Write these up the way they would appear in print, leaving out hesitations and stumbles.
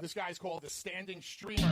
This guy's called the Standing Streamer.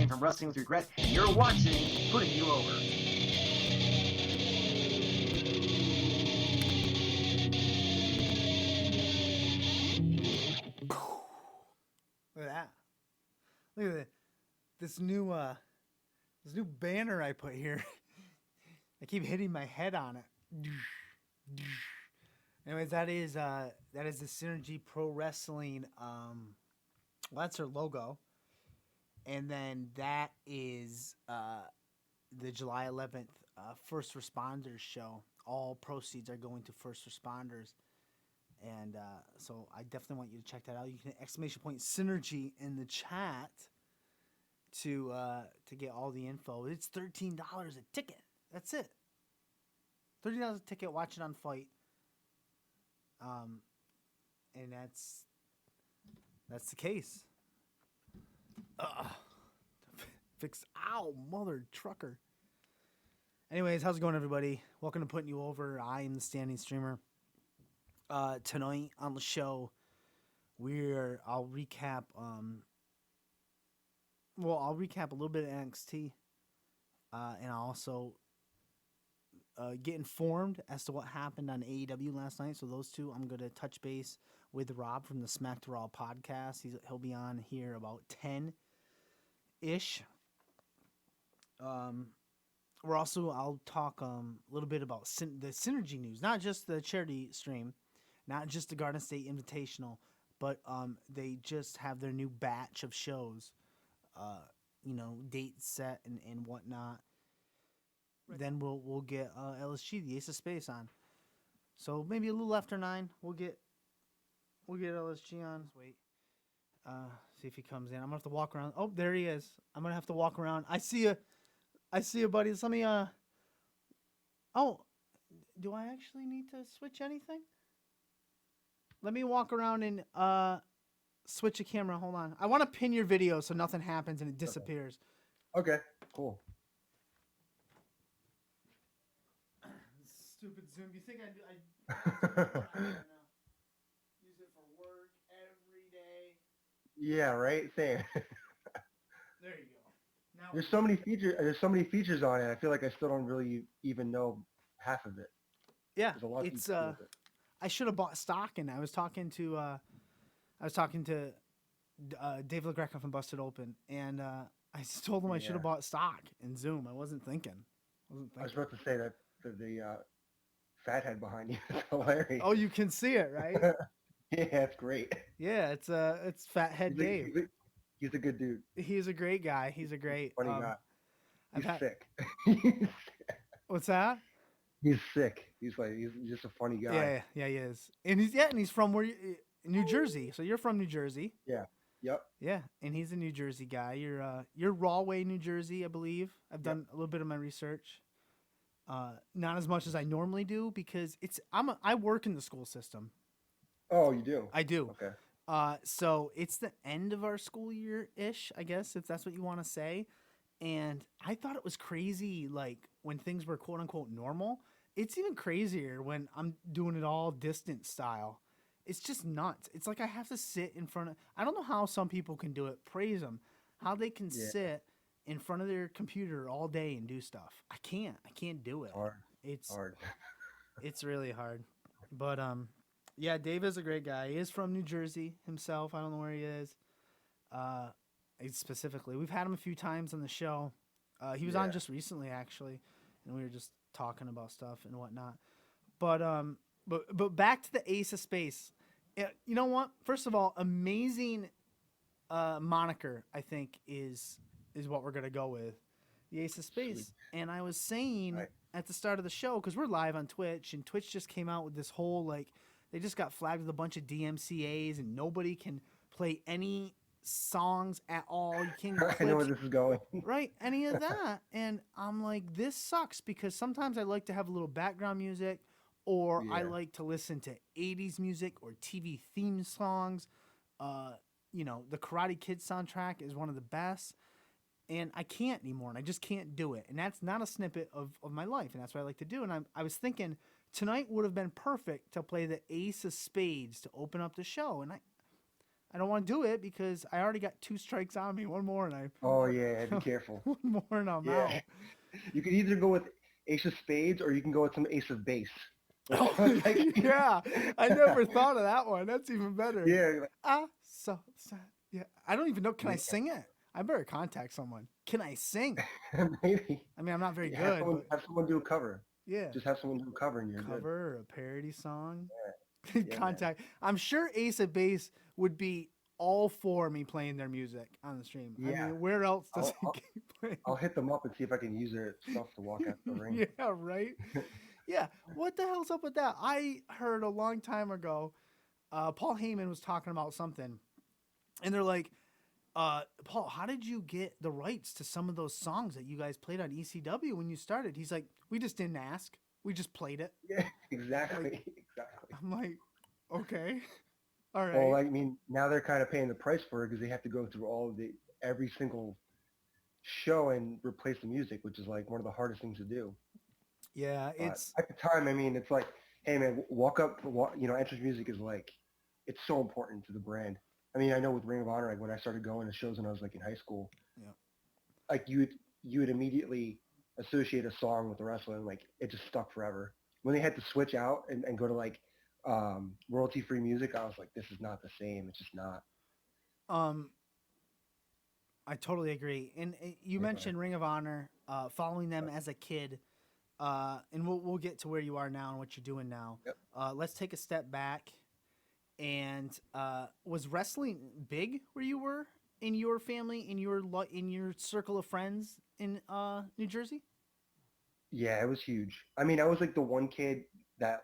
From Wrestling with Regret, and you're watching Putting You Over. Look at that. Look at that. This new banner I put here. I keep hitting my head on it. Anyways, that is the Synergy Pro Wrestling. Well, that's her logo. And then that is the July 11th First Responders show. All proceeds are going to first responders. And so I definitely want you to check that out. You can exclamation point Synergy in the chat to get all the info. It's $13 a ticket. That's it. $13 a ticket. Watch it on Fight. And that's the case. Fix. Ow, mother trucker. Anyways, how's it going, everybody? Welcome to Putting You Over. I am the Standing Streamer. Tonight on the show, I'll recap. I'll recap a little bit of NXT, and I'll also get informed as to what happened on AEW last night. So those two, I'm going to touch base with Rob from the Smack to Raw podcast. He'll be on here about 10-ish. I'll talk a little bit about the Synergy news, not just the charity stream, not just the Garden State Invitational, but they just have their new batch of shows, dates set and whatnot. Right. Then we'll get LSG, the Ace of Space, on. So maybe a little after 9, we'll get LSG on. Let's wait. See if he comes in. I'm gonna have to walk around. Oh, there he is. I'm gonna have to walk around. I see you, buddy. Let me. Oh, do I actually need to switch anything? Let me walk around and switch a camera. Hold on. I want to pin your video so nothing happens and it disappears. Okay. Cool. Stupid Zoom. You think I do? I use it for work every day. Yeah, right. Same. There you go. Now There's so many features on it. I feel like I still don't really even know half of it. Yeah, There's a lot it's of it. I should have bought stock, and I was talking to Dave LaGreca from Busted Open, and I told him I should have bought stock in Zoom. I wasn't thinking. I was about to say that the fathead behind you is hilarious. Oh, you can see it, right? Yeah, it's great. Yeah, it's Fathead Dave. He's a good dude. He's a great guy. He's a great funny guy. He's sick. What's that? He's sick. He's just a funny guy. Yeah, he is. And he's from New Jersey. So you're from New Jersey. Yeah. Yep. Yeah, and he's a New Jersey guy. You're Rahway, New Jersey, I believe. I've done a little bit of my research. Not as much as I normally do because I work in the school system. Oh, you do? I do. Okay. So it's the end of our school year-ish, I guess, if that's what you want to say. And I thought it was crazy, like when things were quote unquote normal. It's even crazier when I'm doing it all distant style. It's just nuts. It's like I have to sit in front of. I don't know how some people can do it. Praise them. How they can Yeah, sit in front of their computer all day and do stuff. I can't. I can't do it. hard, It's hard. it's really hard. But yeah, Dave is a great guy. He is from New Jersey himself. I don't know where he is. Uh, specifically, we've had him a few times on the show. He was on Yeah. just recently, actually, and we were just talking about stuff and whatnot. But but back to the Ace of Space. You know what? First of all, amazing moniker. I think is what we're gonna go with, the Ace of Sweet. Space. And I was saying Right. at the start of the show, because we're live on Twitch, and Twitch just came out with this whole like they just got flagged with a bunch of DMCA's, and nobody can play any songs at all. You can't I know where clips, this is going. right? Any of that. And I'm like, this sucks because sometimes I like to have a little background music, or I Yeah. like to listen to 80s music or TV theme songs. Uh, the Karate Kid soundtrack is one of the best. And I can't anymore, and I just can't do it. And that's not a snippet of my life, and that's what I like to do. And I was thinking tonight would have been perfect to play the Ace of Spades to open up the show. And I don't want to do it because I already got 2 strikes on me. One more, and Oh yeah, be careful. one more, and I'm Yeah. out. You could either go with Ace of Spades or you can go with some Ace of Base. Oh, Like- yeah, I never thought of that one. That's even better. Yeah, So sad. Yeah, I don't even know. Can I Yeah. sing it? I better contact someone. Can I sing? maybe. I mean, I'm not very Have good, someone, but have someone do a cover. yeah, Just have someone do a cover and you're good. cover or a parody song. Yeah, man. Contact. I'm sure Ace of Base would be all for me playing their music on the stream. I Yeah. mean, where else does I'll- he keep playing? I'll hit them up and see if I can use their stuff to walk out the ring. Yeah, right. Yeah, what the hell's up with that? I heard a long time ago, Paul Heyman was talking about something, and they're like, Paul, how did you get the rights to some of those songs that you guys played on ECW when you started? He's like, we just didn't ask. We just played it. Yeah, exactly. Like- Exactly. I'm like, okay, all right. Well, I mean, now they're kind of paying the price for it because they have to go through every single show and replace the music, which is like one of the hardest things to do. Yeah, But it's at the time, I mean, it's like, hey man, entrance music is like, it's so important to the brand. I mean, I know with Ring of Honor, like when I started going to shows when I was like in high school, Yeah. like you would immediately associate a song with the wrestler, and like it just stuck forever. When they had to switch out and go to like royalty free music, I was like, this is not the same. It's just not. um I totally agree. And you Yeah. mentioned Ring of Honor, following them as a kid, and we'll get to where you are now and what you're doing now. Yep. Let's take a step back. And was wrestling big where you were in your family, in your circle of friends in New Jersey? Yeah, it was huge. I mean, I was like the one kid that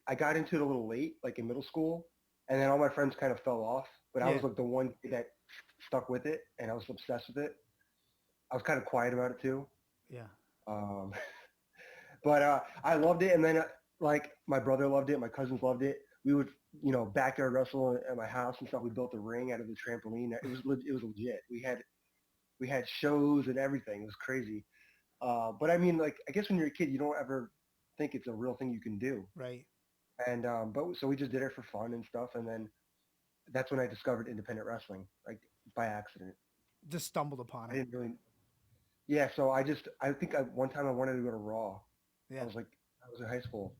I got into it a little late, like in middle school, and then all my friends kind of fell off. But I was Yeah. like the one kid that stuck with it, and I was obsessed with it. I was kind of quiet about it too. Yeah. Um, but I loved it, and then like my brother loved it, my cousins loved it. We would, backyard wrestle at my house and stuff. We built a ring out of the trampoline. It was legit. We had shows and everything. It was crazy. But I mean, like I guess when you're a kid, you don't ever think it's a real thing you can do. Right. And but so we just did it for fun and stuff, and then that's when I discovered independent wrestling, like by accident. Just stumbled upon I it. didn't really. Yeah, so I think one time I wanted to go to Raw. Yeah. I was in high school,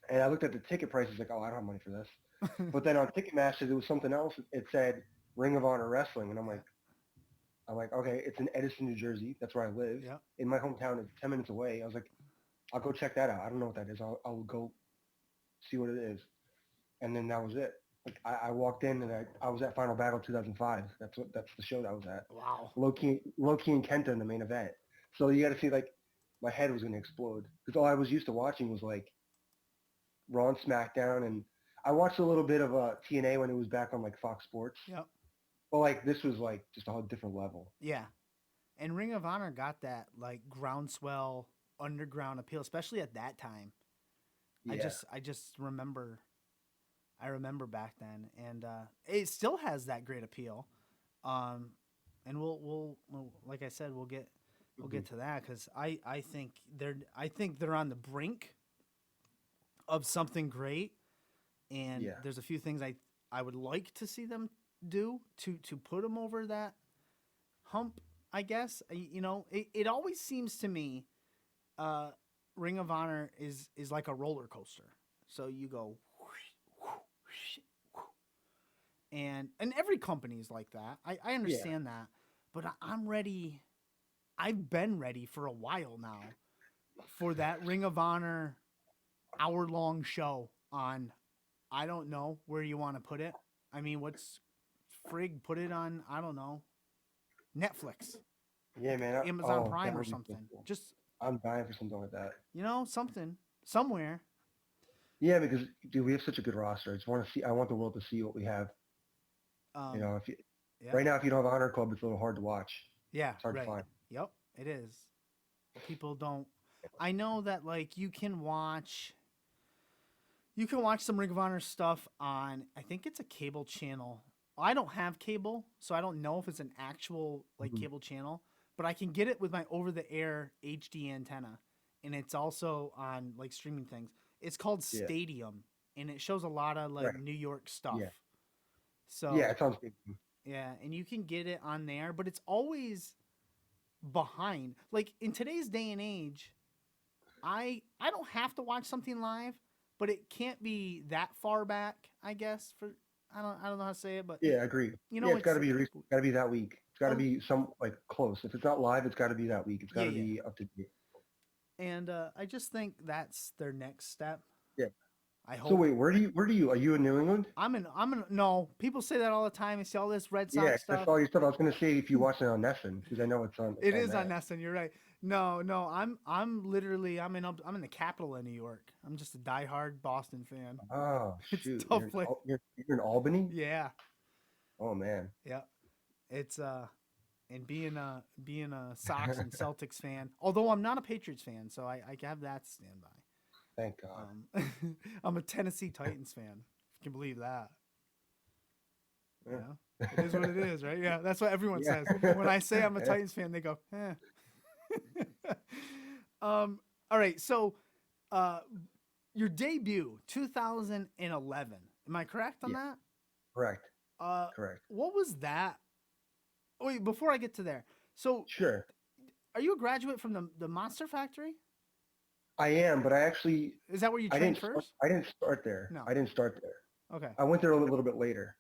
and I looked at the ticket prices like, oh, I don't have money for this. But then on Ticketmaster, there was something else. It said Ring of Honor Wrestling, and I'm like, okay, it's in Edison, New Jersey. That's where I live. Yeah. In my hometown, it's 10 minutes away. I was like, I'll go check that out. I don't know what that is. I'll go see what it is. And then that was it. Like I walked in and I was at Final Battle 2005. That's the show that I was at. Wow. Loki and Kenta in the main event. So you got to see like my head was going to explode because all I was used to watching was like Raw and SmackDown, and I watched a little bit of TNA when it was back on like Fox Sports. Yep. But like this was like just a whole different level. Yeah. And Ring of Honor got that like groundswell underground appeal, especially at that time. Yeah. I just remember back then, and it still has that great appeal. And we'll like I said, we'll get we'll get to that because I think they're on the brink of something great, and Yeah. there's a few things I would like to see them do to put them over that hump. I guess it always seems to me, uh, Ring of Honor is like a roller coaster. So you go, and every company is like that. I Yeah. understand that, but I'm ready. I've been ready for a while now for that Ring of Honor hour-long show on, I don't know where you want to put it. I mean, what's frig, put it on, I don't know, Netflix, Yeah, man. Amazon Oh, that Prime or would be so something. cool. Just, I'm dying for something like that. something somewhere. Yeah, because dude, we have such a good roster. I just want to see. I want the world to see what we have. Um, If you yeah, right now, if you don't have a Honor Club, it's a little hard to watch. yeah, It's hard to right. find. Yep, it is. People don't. I know that like you can watch some Ring of Honor stuff on, I think it's a cable channel. I don't have cable, so I don't know if it's an actual like Mhm. cable channel, but I can get it with my over the air HD antenna, and it's also on like streaming things. It's called Yeah. Stadium, and it shows a lot of like Right. New York stuff. Yeah. Yeah. So, It sounds good. yeah, and you can get it on there, but it's always behind. Like in today's day and age, I don't have to watch something live, but it can't be that far back. I guess for I don't know how to say it, but Yeah, I agree. Yeah, it's got it's to be got to be that week. It's got to be some like close. If it's not live, it's got to be that week. It's got yeah, to yeah. be up to date. And I just think that's their next step. Yeah. I So hope. wait, where do you? Are you in New England? I'm in no, people say that all the time. You see all this Red Yeah, Sox 'cause I stuff. saw your stuff. I was gonna say if you watch it on Nesson because I know it's It on is on that. Nesson. You're right. No. I'm literally I'm in the capital of New York. I'm just a diehard Boston fan. Oh It's shoot, tough play. you're in Albany. Yeah, Oh man. yeah. It's and being a Sox and Celtics fan. Although I'm not a Patriots fan, so I have that to stand by. Thank God. I'm a Tennessee Titans fan. If you can believe that. Yeah. It is what it is, right? Yeah, that's what everyone Yeah. says. When I say I'm a Yeah. Titans fan, they go, eh. All right, so uh, your debut, 2011. Am I correct on Yeah. that? Correct. Uh, Correct. what was that? Wait, before I get to there, so Sure. are you a graduate from the Monster Factory? I am, but I actually Is that where you I trained didn't start, first? I didn't start there. No. I didn't start there. Okay. I went there a little bit later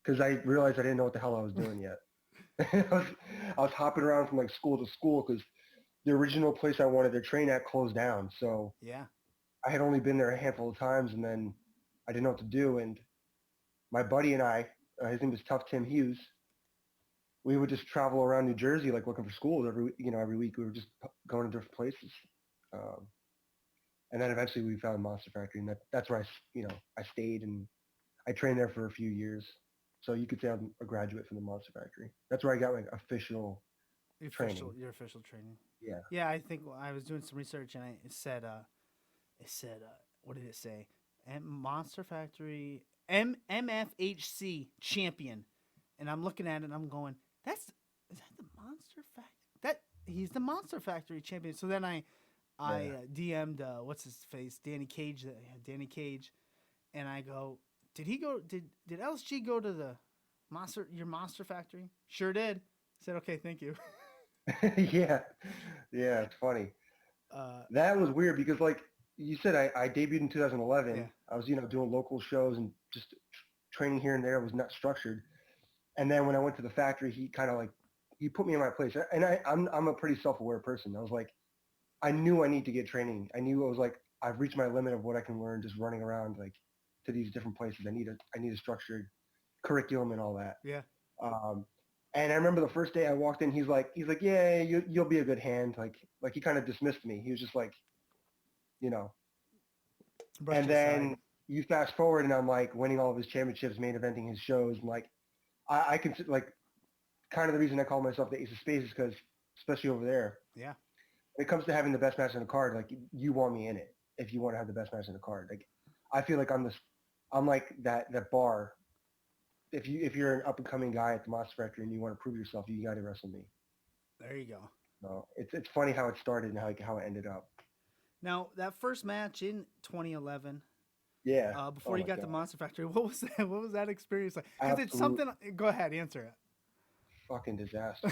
because I realized I didn't know what the hell I was doing yet. I was hopping around from like school to school because the original place I wanted to train at closed down. So Yeah. I had only been there a handful of times, and then I didn't know what to do. And my buddy and I, his name was Tough Tim Hughes, we would just travel around New Jersey like looking for schools every week. We were just going to different places. Um, and then eventually we found Monster Factory, and that's where I stayed and I trained there for a few years. So you could say I'm a graduate from the Monster Factory. That's where I got my official training. Your official training. Yeah. Yeah, I think I was doing some research and it said what did it say? Monster Factory MFHC champion, and I'm looking at it and I'm going, is that the Monster Factory? That he's the Monster Factory champion. So then I DM'd what's his face Danny Cage, and I go, did he go? Did LSG go to the your Monster Factory? Sure did. I said okay, thank you. Yeah. Yeah. It's funny. Uh, That was weird because like you said, I debuted in yeah, 2011. I was, doing local shows and just training here and there. It was not structured. And then when I went to the factory, he kind of like, he put me in my place. And I'm a pretty self-aware person. I was like, I knew I need to get training. I knew I was like, I've reached my limit of what I can learn just running around like to these different places. I need a structured curriculum and all that. yeah. Um, and I remember the first day I walked in, he's like, yeah, you'll be a good hand. Like he kind of dismissed me. He was just like, you know, Brushed and you aside. then you fast forward and I'm like winning all of his championships, main eventing his shows. And like, I consider like kind of the reason I call myself the Ace of Spades is because especially over there, Yeah, when it comes to having the best match on the card, like you want me in it if you want to have the best match on the card. Like I feel like I'm like that bar. If you're an up and coming guy at the Monster Factory and you want to prove yourself, you got to wrestle me. there you go. So it's funny how it started and how it ended up. Now that first match in 2011, Yeah. before Oh you my got to god. Monster Factory, what was that? What was that experience like? Because it's Absolute something. Go ahead, answer fucking disaster.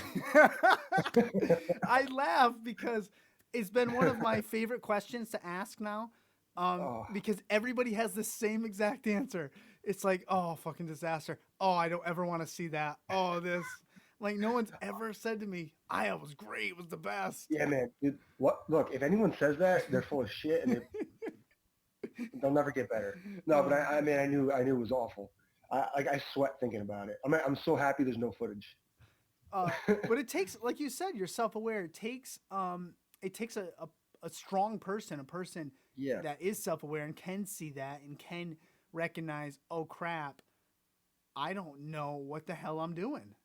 it. I laugh because it's been one of my favorite questions to ask now. Oh Because everybody has the same exact answer. It's like, oh, fucking disaster. Oh, I don't ever want to see that. Oh, this. Like, no one's ever said to me, Aya was great, was the best. yeah, man. Dude, what? Look, if anyone says that, they're full of shit, and they'll never get better. No, but I mean, I knew it was awful. I sweat thinking about it. I'm so happy there's no footage. Uh, but it takes, like you said, you're self-aware. It takes a strong person, a person Yeah. that is self-aware and can see that and can recognize, oh crap, I don't know what the hell I'm doing,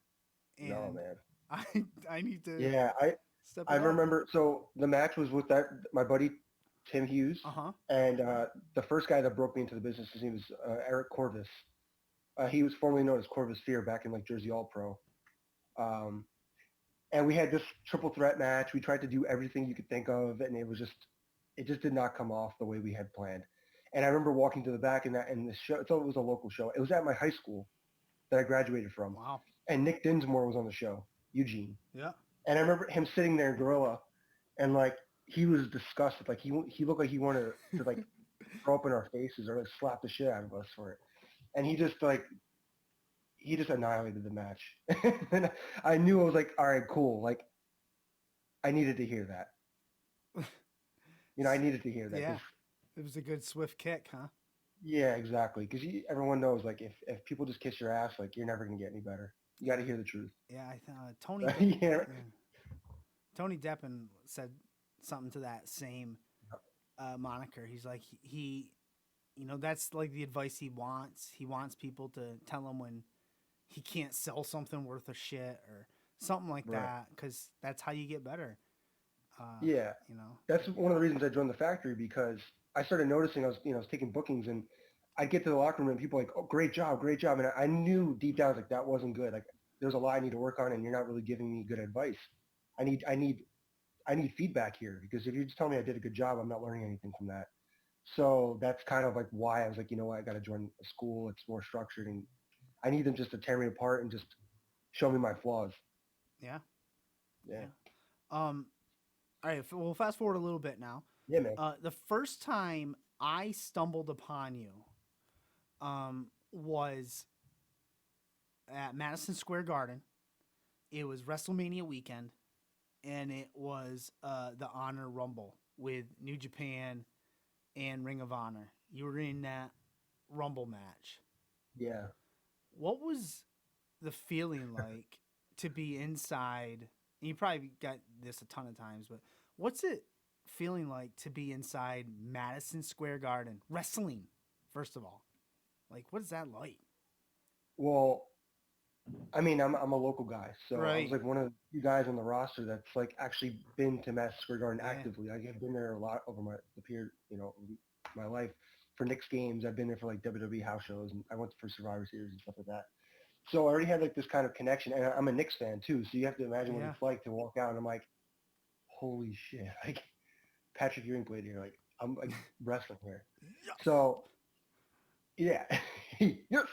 No, and man. I I need to Yeah, step I it up. remember. So the match was with that my buddy Tim Hughes, Uh huh. and the first guy that broke me into the business. His name was Eric Corvus. He was formerly known as Corvus Fear back in like Jersey All Pro. Um, and we had this triple threat match. We tried to do everything you could think of, and it just did not come off the way we had planned. And I remember walking to the back in the show. So it was a local show. It was at my high school that I graduated from, Wow. and Nick Dinsmore was on the show, Eugene. Yeah. And I remember him sitting there in Gorilla, and like he was disgusted. Like he looked like he wanted to like throw up in our faces or like slap the shit out of us for it. And he just annihilated the match. And I knew I was like, all right, cool. Like I needed to hear that. I needed to hear that Yeah. because It was a good swift kick, huh? yeah, exactly. Because everyone knows like if people just kiss your ass, like you're never gonna get any better. You got to hear the truth. Yeah. Yeah. Yeah. Tony Deppen said something to that same moniker. He's like that's like the advice he wants. He wants people to tell him when he can't sell something worth a shit or something like Right. that, because that's how you get better. Uh, Yeah. you know. That's one of the reasons I joined the factory because I started noticing I was taking bookings and I'd get to the locker room and people were like, oh, great job. And I knew deep down like that wasn't good. Like there's a lot I need to work on and you're not really giving me good advice. I need, I need, I need feedback here because if you just tell me I did a good job, I'm not learning anything from that. So that's kind of like why I was like, you know what, I got to join a school. It's more structured and I need them just to tear me apart and just show me my flaws. Yeah. Yeah. Yeah. All right. We'll fast forward a little bit now. Yeah, man. The first time I stumbled upon you, was at Madison Square Garden. It was WrestleMania weekend, and it was the Honor Rumble with New Japan and Ring of Honor. You were in that Rumble match. Yeah. What was the feeling like to be inside? And you probably got this a ton of times, but what's it feeling like to be inside Madison Square Garden wrestling? First of all, like what is that like? Well, I mean, I'm a local guy, so I was Right. like one of the few guys on the roster that's like actually been to Madison Square Garden Yeah. actively. I have been there a lot over the period, my life for Knicks games. I've been there for like WWE house shows, and I went for Survivor Series and stuff like that. So I already had like this kind of connection, and I'm a Knicks fan too. So you have to imagine what Yeah. it's like to walk out, and I'm like, holy shit, like Patrick Ewing played here, like I'm like wrestling here. Yes. So yeah, yes,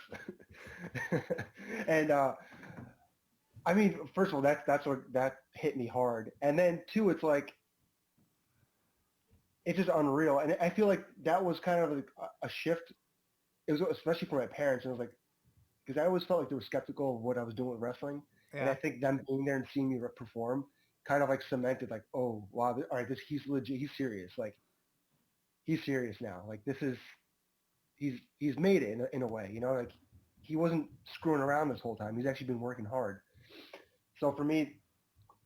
and I mean, first of all, that's what that hit me hard, and then two, it's like it's just unreal, and I feel like that was kind of a shift. It was especially for my parents, and it was like because I always felt like they were skeptical of what I was doing with wrestling, and I Yeah. think them being there and seeing me perform kind of like cemented like, oh wow, all right, this he's legit, he's serious, like he's serious now, like this is he's made it in a way, like he wasn't screwing around this whole time. He's actually been working hard. So for me,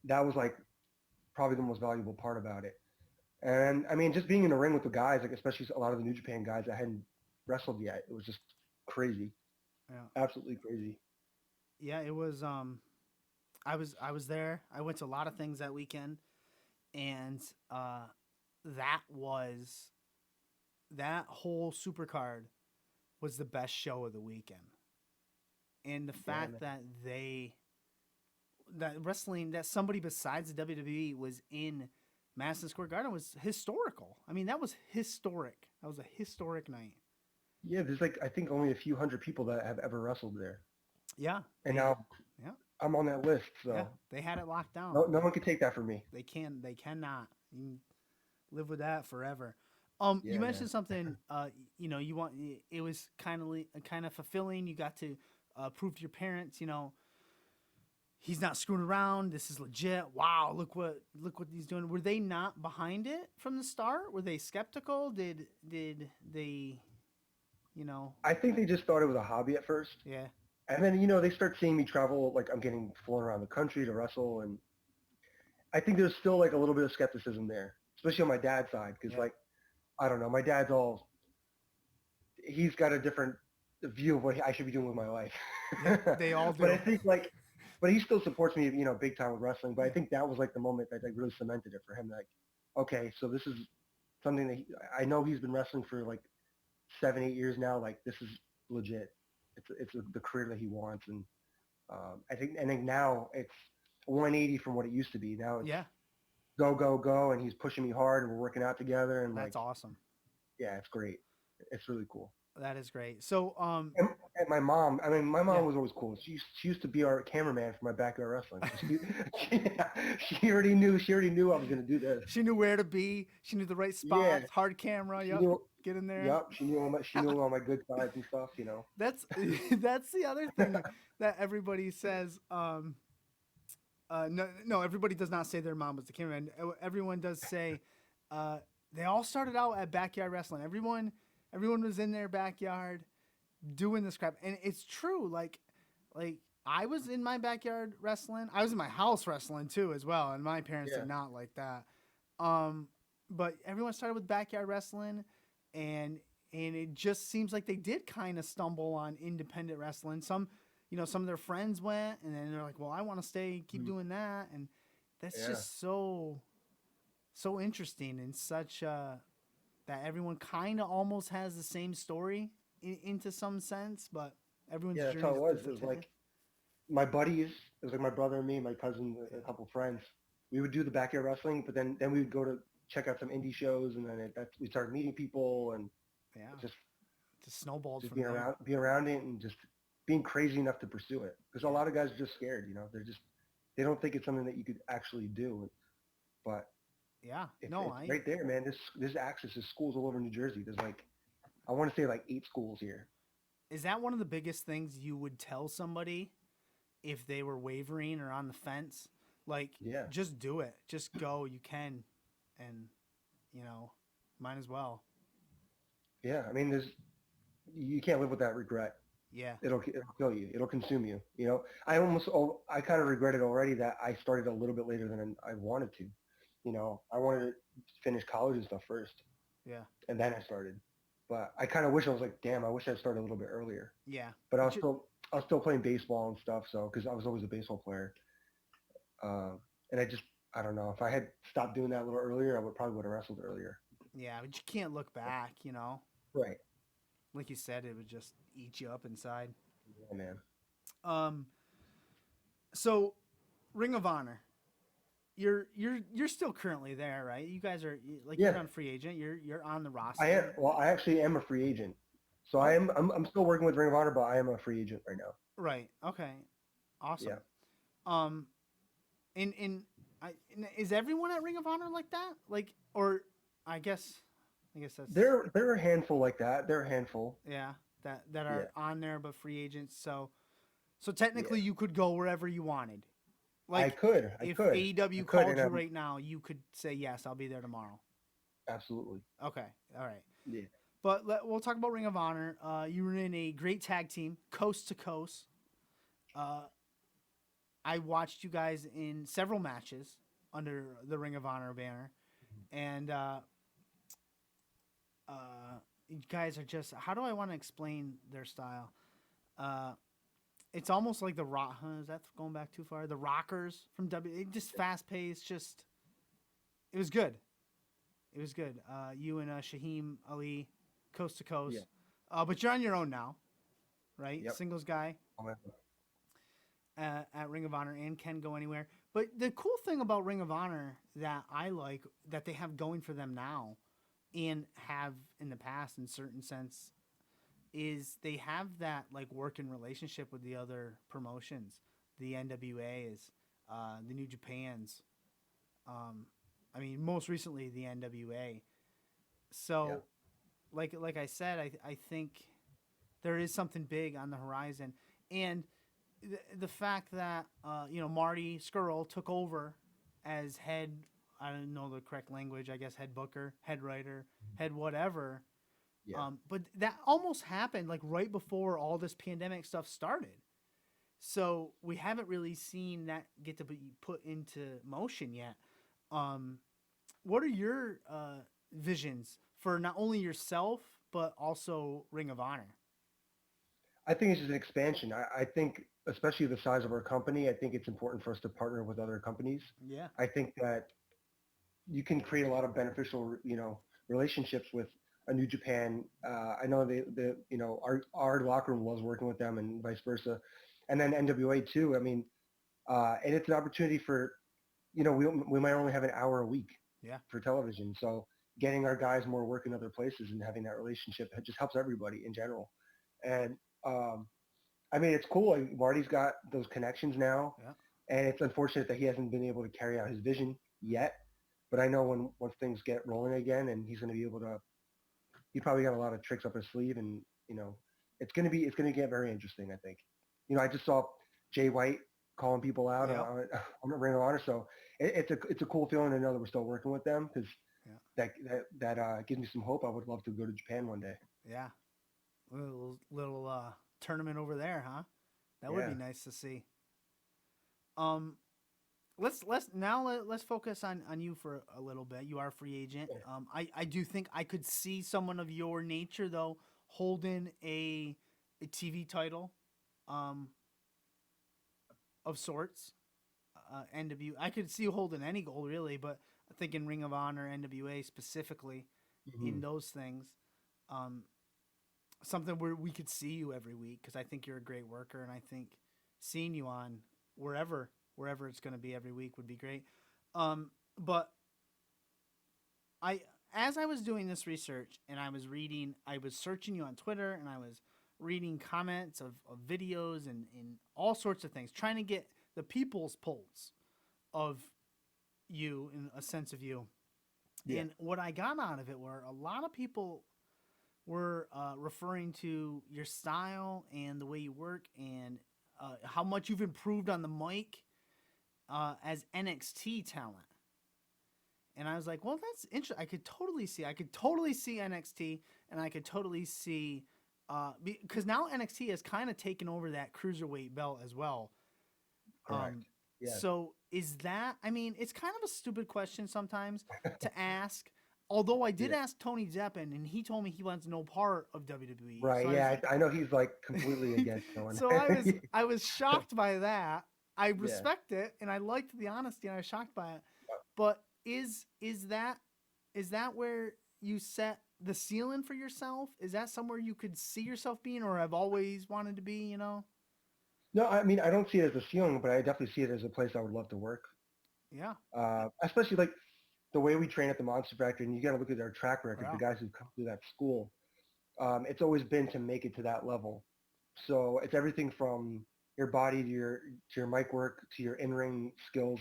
that was like probably the most valuable part about it. And I mean, just being in the ring with the guys, like especially a lot of the New Japan guys that hadn't wrestled yet, it was just crazy, Yeah. absolutely crazy. Yeah. It was. I was there. I went to a lot of things that weekend, and uh, that was that whole supercard was the best show of the weekend. And the Yeah, fact man. that they that somebody besides the WWE was in Madison Square Garden was historical. I mean, that was historic. That was a historic night. Yeah, there's like I think only a few hundred people that have ever wrestled there, Yeah. and now Yeah. I'm on that list. So Yeah. They had it locked down. no one can take that from me. They cannot. You can live with that forever. Yeah, You mentioned man. something. You want it was kind of fulfilling. You got to prove to your parents. He's not screwing around. This is legit. Wow, look what he's doing. Were they not behind it from the start? Were they skeptical? Did they, I think they just thought it was a hobby at first, yeah, and then they start seeing me travel. Like I'm getting flown around the country to wrestle, and I think there's still like a little bit of skepticism there, especially on my dad's side, because Yeah. like I don't know, my dad's he's got a different view of what I should be doing with my life. they all do. But I think but he still supports me, big time with wrestling. But I think that was like the moment that like really cemented it for him. Like, okay, so this is something that I know he's been wrestling for like 7, 8 years now. Like this is legit. It's the career that he wants, and I think now it's 180 from what it used to be. Now it's Yeah, go go go, and he's pushing me hard, and we're working out together, and that's like awesome. yeah, it's great. It's really cool. That is great. So, And my mom, my mom Yeah. was always cool. She used to be our cameraman for my backyard wrestling. So she already knew I was going to do this. she knew where to be. She knew the right spots. Yeah. Hard camera. She Yep. knew, Get in there. yep, she knew all my good sides and stuff. That's that's the other thing that everybody says. No, everybody does not say their mom was the cameraman. Everyone does say they all started out at backyard wrestling. Everyone was in their backyard doing this crap, and it's true. Like I was in my backyard wrestling. I was in my house wrestling too, as well, and my parents Yeah. did not like that. But everyone started with backyard wrestling, and it just seems like they did kind of stumble on independent wrestling. Some of their friends went, and then they're like, "Well, I want to keep doing that," and that's Yeah. just so interesting and such that everyone kind of almost has the same story into some sense, but everyone's Yeah, that's journey how it is was. It different. was like my buddies. It was like my brother and me, my cousin, a couple friends. We would do the backyard wrestling, but then we would go to check out some indie shows, and then we started meeting people and Yeah, just snowballed from being there. around it, and just being crazy enough to pursue it. Because a lot of guys are just scared. They don't think it's something that you could actually do. But Yeah, it's no, right there, man. This access is schools all over New Jersey. There's like, I want to say like 8 schools here. Is that one of the biggest things you would tell somebody if they were wavering or on the fence? Like, Yeah. just do it. Just go. You can. And, might as well. Yeah, I mean, you can't live with that regret. Yeah. It'll kill you. It'll consume you. I kind of regret it already that I started a little bit later than I wanted to. I wanted to finish college and stuff first, Yeah. and then I started. But I kind of wish I was like, damn, I wish I started a little bit earlier. Yeah. But I was still playing baseball and stuff, so because I was always a baseball player. And I don't know, if I had stopped doing that a little earlier, I would have wrestled earlier. Yeah, but you can't look back, Right. Like you said, it would just eat you up inside. Yeah, man. So Ring of Honor, you're still currently there, right? You guys are like Yeah. you're not a free agent. You're on the roster. I am. Well, I actually am a free agent, so I'm still working with Ring of Honor, but I am a free agent right now. Right. Okay. Awesome. Yeah. Is everyone at Ring of Honor like that? Like, or I guess that's There are a handful like that. There are a handful. yeah that are on there but free agents. So technically you could go wherever you wanted. Like I could. if I AEW could, called and you right now, you could say yes, I'll be there tomorrow. Absolutely. Okay. All right. Yeah. But we'll talk about Ring of Honor. You were in a great tag team, coast to coast. I watched you guys in several matches under the Ring of Honor banner, and you guys are just. How do I want to explain their style? It's almost like the rock. Is that going back too far? The Rockers from just fast paced. Just it was good. It was good. You and Shaheem Ali, coast to coast. Yeah. But you're on your own now, right? Yep. Singles guy. at Ring of Honor and can go anywhere. But the cool thing about Ring of Honor that I like that they have going for them now and have in the past in certain sense is they have that like working relationship with the other promotions, the NWAs, the New Japans. Um, I mean, most recently the NWA. Yeah. So, like I said, I think there is something big on the horizon, and the fact that Marty Skrull took over as head. I don't know the correct language. I guess head booker, head writer, head whatever. Yeah. But that almost happened like right before all this pandemic stuff started. So we haven't really seen that get to be put into motion yet. Um, what are your visions for not only yourself but also Ring of Honor? I think it's just an expansion. I think, especially the size of our company, I think it's important for us to partner with other companies. Yeah, I think that you can create a lot of beneficial, relationships with a New Japan. I know our locker room loves working with them and vice versa. And then NWA too. I mean, and it's an opportunity for, we might only have an hour a week yeah, for television. So getting our guys more work in other places and having that relationship, it just helps everybody in general. And um, I mean, it's cool. Like, Marty's got those connections now, yeah, and it's unfortunate that he hasn't been able to carry out his vision yet. But I know once things get rolling again, and he's going to be able to. He probably got a lot of tricks up his sleeve, and it's going to get very interesting. I think. I just saw Jay White calling people out yeah, on Ring of Honor, so it's a cool feeling to know that we're still working with them because yeah, that gives me some hope. I would love to go to Japan one day. yeah. Little tournament over there, huh? That would Yeah. be nice to see. Um, let's focus on you for a little bit. You are a free agent. I do think I could see someone of your nature though holding a TV title, um, of sorts. NW. I could see you holding any gold really, but I think in Ring of Honor, NWA specifically, in Hmm. those things, um, something where we could see you every week because I think you're a great worker, and I think seeing you on wherever it's going to be every week would be great. But I as I was doing this research and I was searching you on Twitter and I was reading comments of videos and all sorts of things, trying to get the people's pulse of you and a sense of you. Yeah. And what I got out of it were a lot of people were referring to your style and the way you work and how much you've improved on the mic as NXT talent. And I was like, well, that's interesting. I could totally see NXT, and I could totally see, because now NXT has kind of taken over that cruiserweight belt as well. Correct. Um, Yes. so is that? I mean, it's kind of a stupid question sometimes to ask. Although I did Yeah. ask Tony Deppen, and he told me he wants no part of WWE. Right. Yeah. I know he's like completely against going. So I was shocked by that. I Yeah. respect it, and I liked the honesty, and I was shocked by it. But is that where you set the ceiling for yourself? Is that somewhere you could see yourself being, or have always wanted to be? You know? No, I mean, I don't see it as a ceiling, but I definitely see it as a place I would love to work. Yeah, Especially like the way we train at the Monster Factory, and you got to look at our track record, the yeah, guys who come through that school. It's always been to make it to that level. So it's everything from your body to your mic work to your in-ring skills.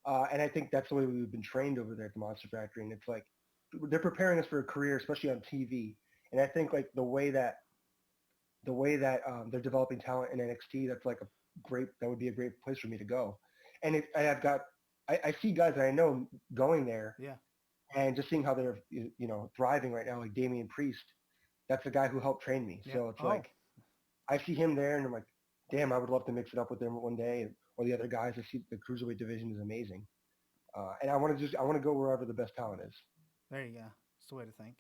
And I think that's the way we've been trained over there at the Monster Factory. And it's like they're preparing us for a career, especially on TV. And I think like the way that they're developing talent in NXT, that would be a great place for me to go. And I see guys that I know going there yeah, and just seeing how they're, thriving right now, like Damian Priest. That's the guy who helped train me. yeah. So it's Oh, like, I see him there and I'm like, damn, I would love to mix it up with them one day. Or the other guys. I see the cruiserweight division is amazing. And I want to go wherever the best talent is. there you go. That's the way to think.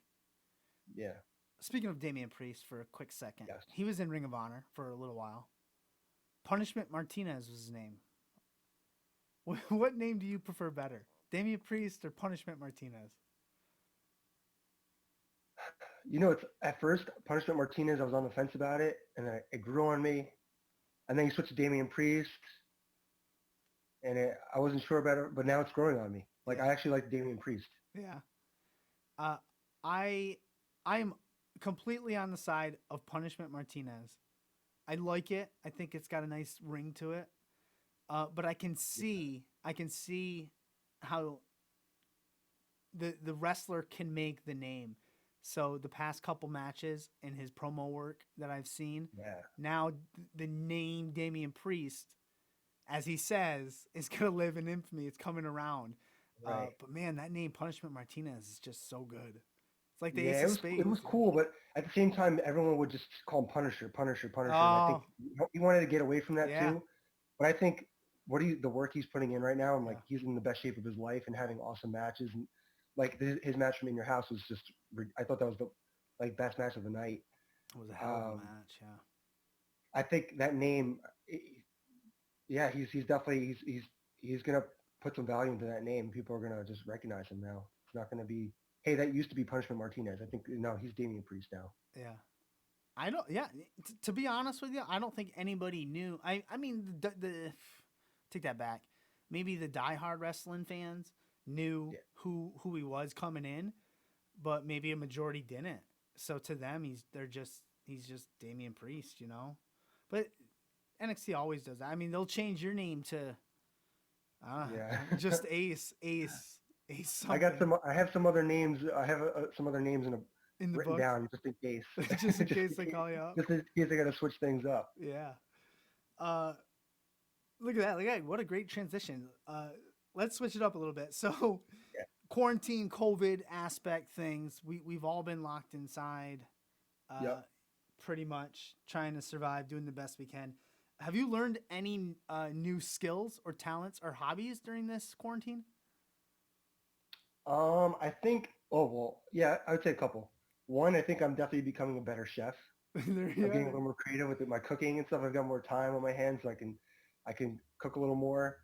Yeah. Speaking of Damian Priest for a quick second, Yes. he was in Ring of Honor for a little while. Punishment Martinez was his name. What name do you prefer better, Damian Priest or Punishment Martinez? It's at first Punishment Martinez. I was on the fence about it, and it grew on me. and then he switched to Damian Priest, and I wasn't sure about it, but now it's growing on me. Like Yeah. I actually like Damian Priest. Yeah. Uh, I I am completely on the side of Punishment Martinez. I like it. I think it's got a nice ring to it. But I can see how the wrestler can make the name. So the past couple matches and his promo work that I've seen, Yeah, now the name Damian Priest, as he says, is gonna live in infamy. It's coming around. right. But man, that name Punishment Martinez is just so good. It's like the Yeah, Ace of it Spades. was cool, but at the same time, everyone would just call him Punisher, Punisher, Punisher, and I think Oh he wanted to get away from that yeah, too. But I think the work he's putting in right now, and like yeah. he's in the best shape of his life and having awesome matches, and like his match from In Your House was just, I thought that was the like best match of the night. It was a hell of a Um, match. Yeah. I think that name, yeah, he's definitely he's gonna put some value into that name. People are gonna just recognize him now. It's not gonna be, hey, that used to be Punishment Martinez. I think no, he's Damian Priest now. Yeah. I don't. Yeah. To be honest with you, I don't think anybody knew. I mean, take that back. Maybe the diehard wrestling fans knew Yeah, who he was coming in, but maybe a majority didn't. So to them, he's just Damian Priest, you know. But NXT always does that. I mean, they'll change your name to yeah. just Ace I got something some. I have some other names. I have some other names in the written books, down just in case. just in case they call you up. Just in case I got to switch things up. Yeah. Uh, Look at that! Look at that. What a great transition. Let's switch it up a little bit. So, Yeah. quarantine, COVID aspect things. We've all been locked inside, uh, Yep. pretty much trying to survive, doing the best we can. Have you learned any new skills or talents or hobbies during this quarantine? I think. Oh well, yeah. I would say a couple. One, I think I'm definitely becoming a better chef. There I'm you getting a are. little more creative with my cooking and stuff. I've got more time on my hands, so I can cook a little more.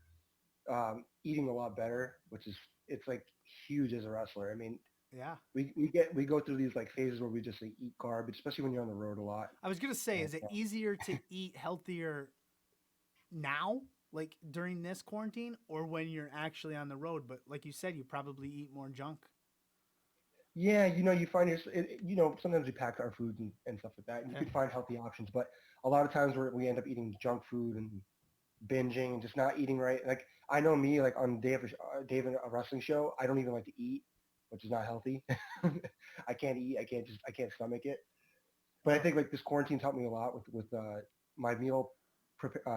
Eating a lot better, which is it's like huge as a wrestler. I mean, Yeah. we go through these like phases where we just like, eat garbage, especially when you're on the road a lot. I was gonna say, And is it easier to eat healthier now, like during this quarantine, or when you're actually on the road? But like you said, you probably eat more junk. yeah, you find sometimes we pack our food and stuff like that, and you Okay. can find healthy options, but a lot of times we end up eating junk food and binging and just not eating right. Like I know me, like on day of a wrestling show, I don't even like to eat, which is not healthy. I can't eat. I can't stomach it. But I Uh, think like this quarantine's helped me a lot with my meal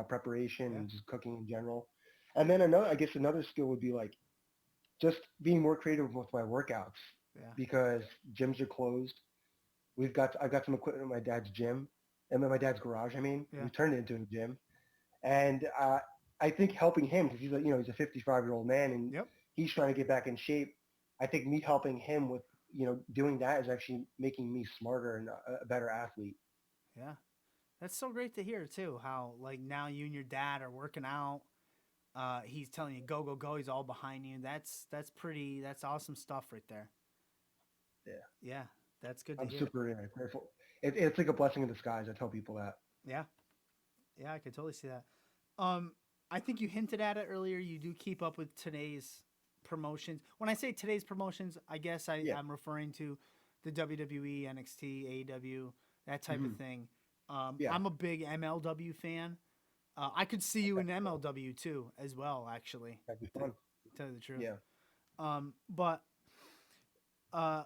preparation yeah. and just cooking in general. And then I guess another skill would be like just being more creative with my workouts Yeah. because gyms are closed. I've got some equipment in my dad's gym and in my dad's garage. I mean, Yeah. we turned it into a gym, and I think helping him because he's a 55-year-old man and Yep. he's trying to get back in shape. I think me helping him with doing that is actually making me smarter and a better athlete. Yeah. That's so great to hear too. How like now you and your dad are working out. He's telling you go go go. He's all behind you. That's awesome stuff right there. Yeah, Yeah, that's good to I'm hear. super grateful. It's like a blessing in disguise. I tell people that. Yeah, yeah, I could totally see that. Um, I think you hinted at it earlier. You do keep up with today's promotions. When I say today's promotions, I guess Yeah. I'm referring to the WWE, NXT, AEW, that type of Hmm. thing. Yeah. I'm a big MLW fan. I could see you Okay. in MLW too, as well. Actually, That'd be to fun. tell you the truth. Yeah. But uh,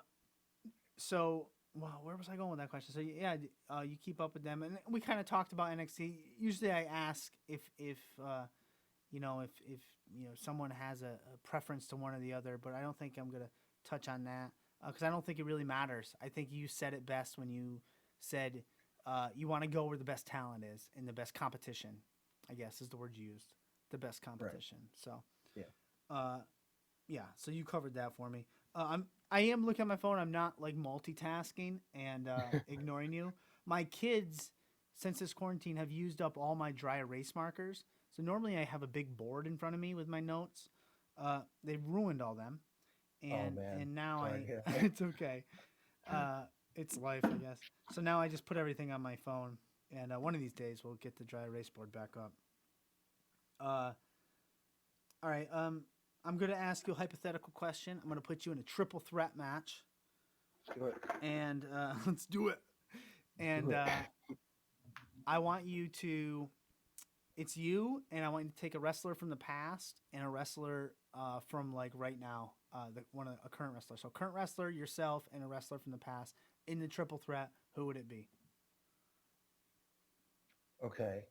so well, where was I going with that question? So yeah, you keep up with them, and we kind of talked about NXT. Usually, I ask if if someone has a preference to one or the other, but I don't think I'm gonna touch on that because I don't think it really matters. I think you said it best when you said you want to go where the best talent is in the best competition. I guess is the word you used, the best Right. competition. So Yeah. uh, yeah, so you covered that for me. I am looking at my phone. I'm not like multitasking and ignoring you. My kids, since this quarantine, have used up all my dry erase markers. So normally I have a big board in front of me with my notes. They've ruined all them, Oh and man. and now Sorry to I hear that. it's okay. Uh, it's life, I guess. So now I just put everything on my phone. And one of these days we'll get the dry erase board back up. All right. I'm going to ask you a hypothetical question. I'm going to put you in a triple threat match. Let's do it. And let's do it. And I want you to. It's you, and I want you to take a wrestler from the past and a wrestler from like right now. A current wrestler. So current wrestler, yourself, and a wrestler from the past in the triple threat. Who would it be? Okay.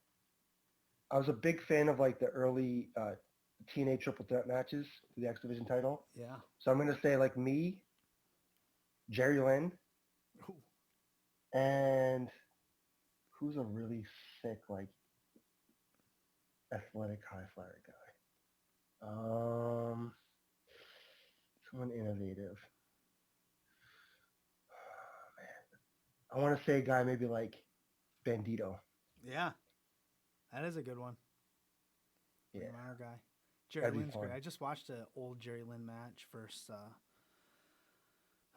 I was a big fan of like the early TNA triple threat matches for the X Division title. Yeah. So I'm going to say like me, Jerry Lynn, Ooh. and who's a really sick, like, athletic high flyer guy? Someone innovative. Oh, man. I want to say a guy maybe like Bandito. Yeah. That is a good one. Yeah. Our guy. Jerry That'd be Lynn's great. fun. I just watched an old Jerry Lynn match versus,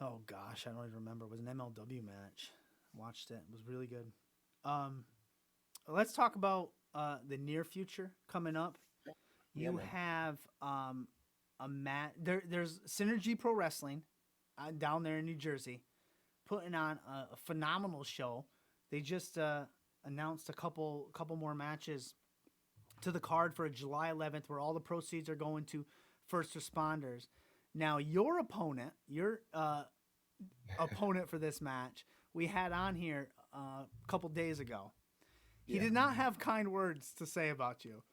oh gosh, I don't even remember. It was an MLW match. Watched it. It was really good. Let's talk about the near future coming up. Yeah, You man. have a match. There's Synergy Pro Wrestling down there in New Jersey putting on a phenomenal show. They just announced a couple more matches to the card for July 11th, where all the proceeds are going to first responders. Now, your opponent for this match, we had on here a couple days ago. He did not have kind words to say about you.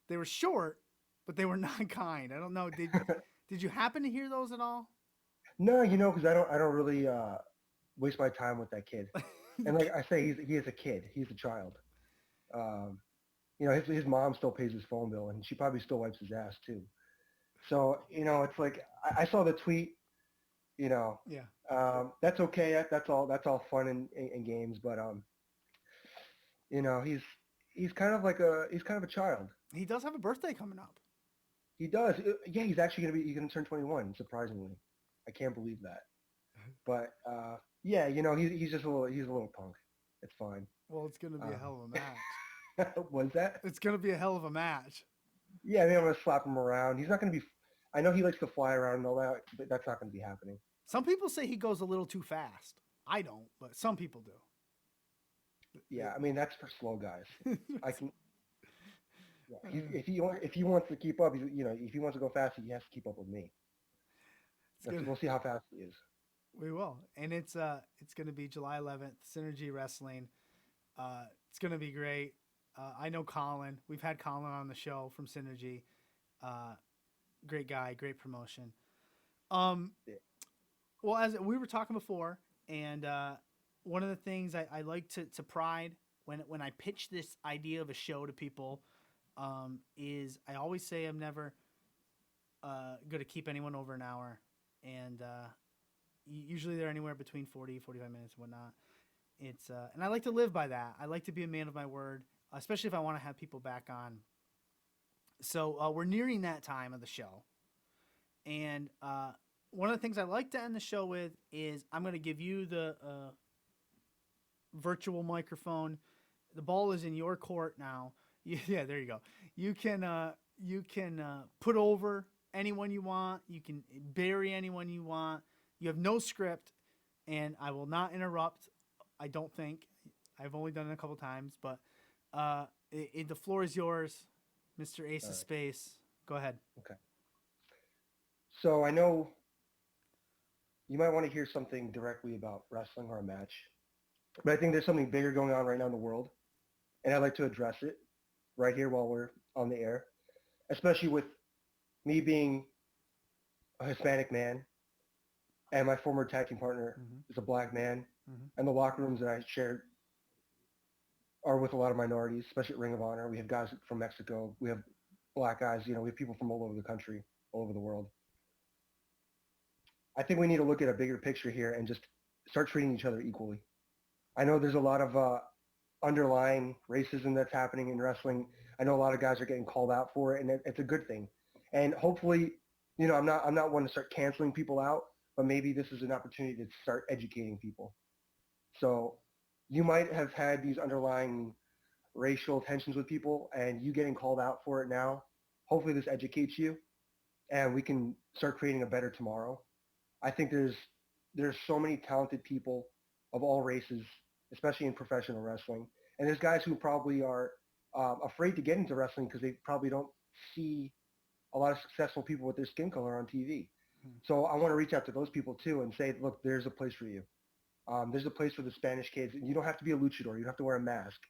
They were short, but they were not kind. I don't know. Did you happen to hear those at all? No, because I don't really waste my time with that kid. And like I say, he is a kid. He's a child. His mom still pays his phone bill, and she probably still wipes his ass too. So it's like I saw the tweet. Yeah. That's okay. That's all fun and games. But he's kind of a child. He does have a birthday coming up. He does. Yeah, he's actually he's gonna turn 21. Surprisingly, I can't believe that. But yeah, he's just a little punk. It's fine. Well, it's gonna be a hell of a match. What's that? It's gonna be a hell of a match. Yeah, I mean, I'm gonna slap him around. He's not gonna be. I know he likes to fly around and all that, but that's not gonna be happening. Some people say he goes a little too fast. I don't, but some people do. Yeah, I mean that's for slow guys. I can. Yeah, if he wants to keep up, if he wants to go fast, he has to keep up with me. We'll see how fast he is. We will, and it's going to be July 11th. Synergy Wrestling. It's going to be great. I know Colin. We've had Colin on the show from Synergy. Great guy, great promotion. Yeah. Well, as we were talking before, and one of the things I like to pride when I pitch this idea of a show to people is I always say I'm never going to keep anyone over an hour, and usually they're anywhere between 40, 45 minutes and whatnot. It's and I like to live by that. I like to be a man of my word, especially if I want to have people back on. So we're nearing that time of the show, and one of the things I like to end the show with is I'm going to give you the virtual microphone. The ball is in your court now. Yeah, there you go. You can put over anyone you want. You can bury anyone you want. You have no script, and I will not interrupt. I don't think. I've only done it a couple times, but the floor is yours, Mr. Ace of Space. Go ahead. Okay. So I know you might want to hear something directly about wrestling or a match, but I think there's something bigger going on right now in the world, and I'd like to address it right here while we're on the air, especially with me being a Hispanic man and my former tag team partner is a black man, and the locker rooms that I shared are with a lot of minorities, especially at Ring of Honor. We have guys from Mexico. We have black guys. We have people from all over the country, all over the world. I think we need to look at a bigger picture here and just start treating each other equally. I know there's a lot of underlying racism that's happening in wrestling. I know a lot of guys are getting called out for it, and it's a good thing. And hopefully, I'm not one to start canceling people out, but maybe this is an opportunity to start educating people. So you might have had these underlying racial tensions with people, and you getting called out for it now. Hopefully this educates you, and we can start creating a better tomorrow. I think there's so many talented people of all races, especially in professional wrestling. And there's guys who probably are afraid to get into wrestling because they probably don't see a lot of successful people with their skin color on TV. So I want to reach out to those people too and say, look, there's a place for you. There's a place for the Spanish kids. You don't have to be a luchador. You don't have to wear a mask.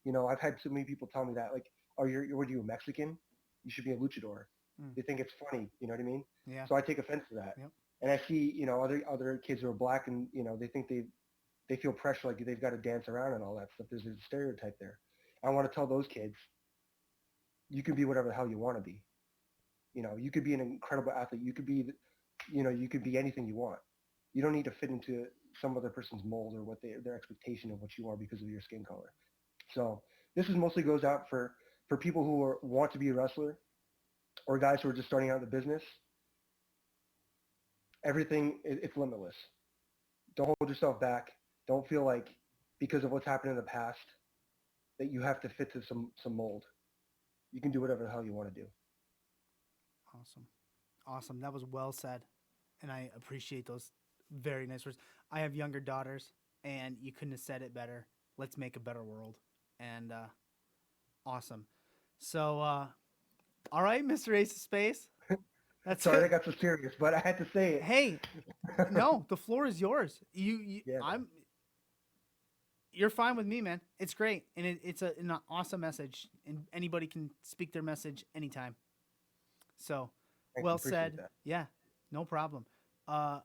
You know, I've had so many people tell me that, like, oh, what are you, a Mexican? You should be a luchador. They think it's funny. You know what I mean? Yeah. So I take offense to that. Yep. And I see, you know, other kids who are black and, you know, they think they feel pressure like they've got to dance around and all that stuff. There's a stereotype there. I want to tell those kids, you can be whatever the hell you want to be. You know, you could be an incredible athlete. You could be, you know, you could be anything you want. You don't need to fit into some other person's mold or what their expectation of what you are because of your skin color. So this mostly goes out for people who want to be a wrestler or guys who are just starting out in the business. Everything, it's limitless. Don't hold yourself back. Don't feel like because of what's happened in the past that you have to fit to some mold. You can do whatever the hell you want to do. Awesome. That was well said. And I appreciate those very nice words. I have younger daughters, and you couldn't have said it better. Let's make a better world. And awesome. So, all right, Mr. Ace of Space. That's Sorry, it. I got so serious, but I had to say it. Hey, no, the floor is yours. Yeah. You're fine with me, man. It's great, and it's an awesome message, and anybody can speak their message anytime. So, Thank you, well appreciate said. that. Yeah, no problem. I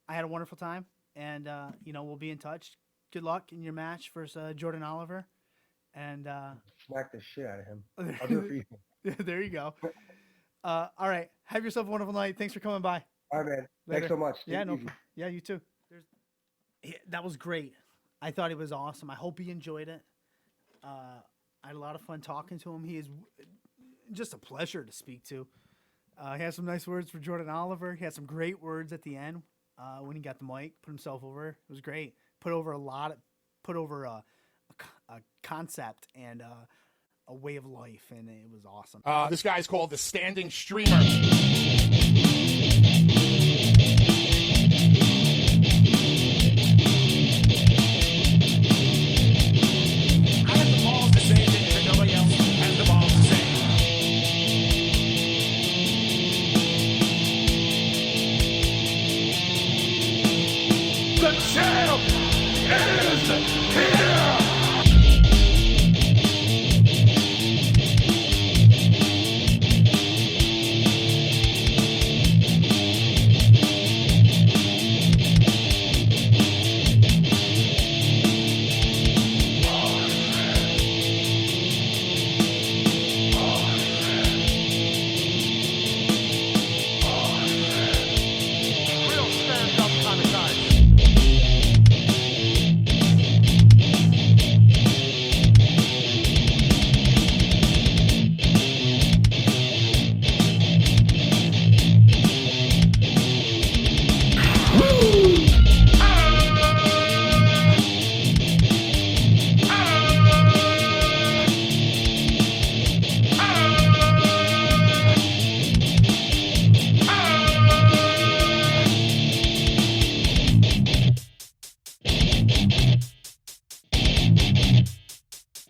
had a wonderful time, and you know, we'll be in touch. Good luck in your match versus Jordan Oliver, and Smack the shit out of him. I'll do it for you. there you go. All right, have yourself a wonderful night. Thanks for coming by. All right, man. Later. Thanks so much. Yeah, Take it no, easy. yeah, you too. That was great. I thought it was awesome. I hope he enjoyed it. I had a lot of fun talking to him. He is just a pleasure to speak to. He has some nice words for Jordan Oliver. He had some great words at the end when he got the mic, put himself over. It was great. Put over a concept and a way of life, and it was awesome. This guy's called the Standing Streamer. I have the balls to say things that nobody else has the balls to say. The champ is here! Real stand-up kind of guy.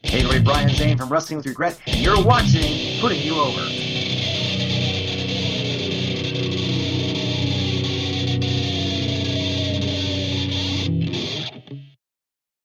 Hey, Brian Zane from Wrestling with Regret, and you're watching Putting You Over.